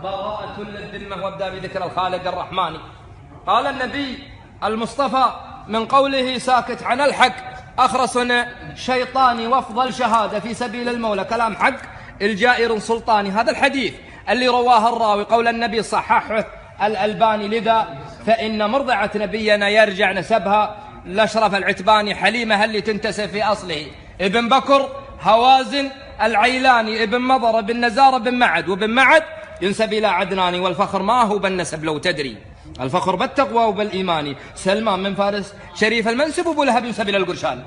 براءة للذمة وابدأ بذكر الخالق الرحمن. قال النبي المصطفى من قوله ساكت عن الحق أخرس شيطاني وافضل شهادة في سبيل المولى كلام حق الجائر سلطاني. هذا الحديث اللي رواه الراوي قول النبي صححه الألباني، لذا فإن مرضعة نبينا يرجع نسبها لأشرف العتباني حليمة اللي تنتسب في أصله ابن بكر هوازن العيلاني ابن مضر بن نزار بن معد، وبن معد ينسب إلى عدناني. والفخر ما هو بالنسب لو تدري، الفخر بالتقوى وبالإيمان. سلمان من فارس شريف المنسب وابو لهب ينسب إلى القرشان،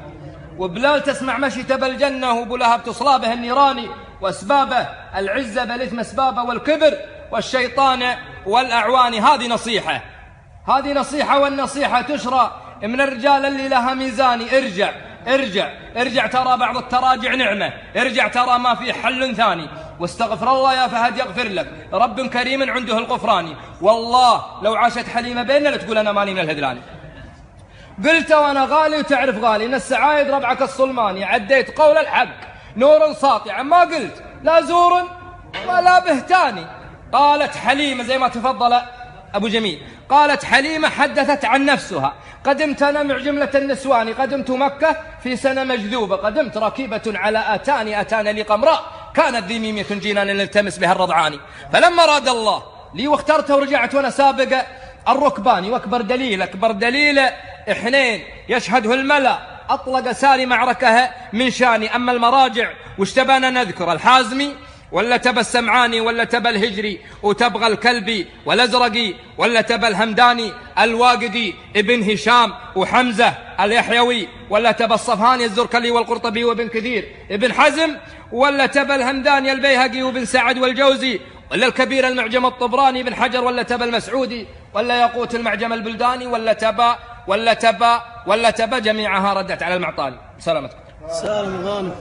وبلال تسمع مشيته بالجنة وابو لهب تصلى به النيراني. وأسبابه العزة بالإثم أسبابه والكبر والشيطان والأعوان. هذه نصيحة، هذه نصيحة، والنصيحة تشرى من الرجال اللي لها ميزاني. ارجع ارجع ارجع، ترى بعض التراجع نعمة، ارجع ترى ما في حل ثاني، واستغفر الله يا فهد يغفر لك، رب كريم عنده الغفران. والله لو عاشت حليمة بيننا لتقول أنا ماني من الهذلاني. قلت وأنا غالي وتعرف غالي إن السعايد ربعك الصلماني، عديت قول الحق نور ساطع، ما قلت لا زور ولا بهتاني. قالت حليمة زي ما تفضل أبو جميل، قالت حليمة حدثت عن نفسها قدمت أنا مع جملة النسوان، قدمت مكة في سنة مجذوبة، قدمت ركيبة على أتاني لي قمراء كانت ذي ميمية جينان نلتمس بها الرضعاني، فلما راد الله لي واخترته ورجعت وأنا سابق الركباني. وأكبر دليل إحنين يشهده الملأ أطلق ساري معركة من شاني. أما المراجع وش تبانا نذكر؟ الحازمي ولا تبى السمعاني ولا تبى الهجري وتبغى الكلبي والأزرقي ولا تبى الهمداني الواقدي ابن هشام وحمزة اليحيوي ولا تبى الصفهاني الزركلي والقرطبي وابن كثير ابن حزم ولا تبى الهمداني البيهقي وابن سعد والجوزي ولا الكبير المعجم الطبراني بن حجر ولا تبى المسعودي ولا ياقوت المعجم البلداني ولا تبى جميعها ردت على المعطاني. سلامتكم. سالم غانم.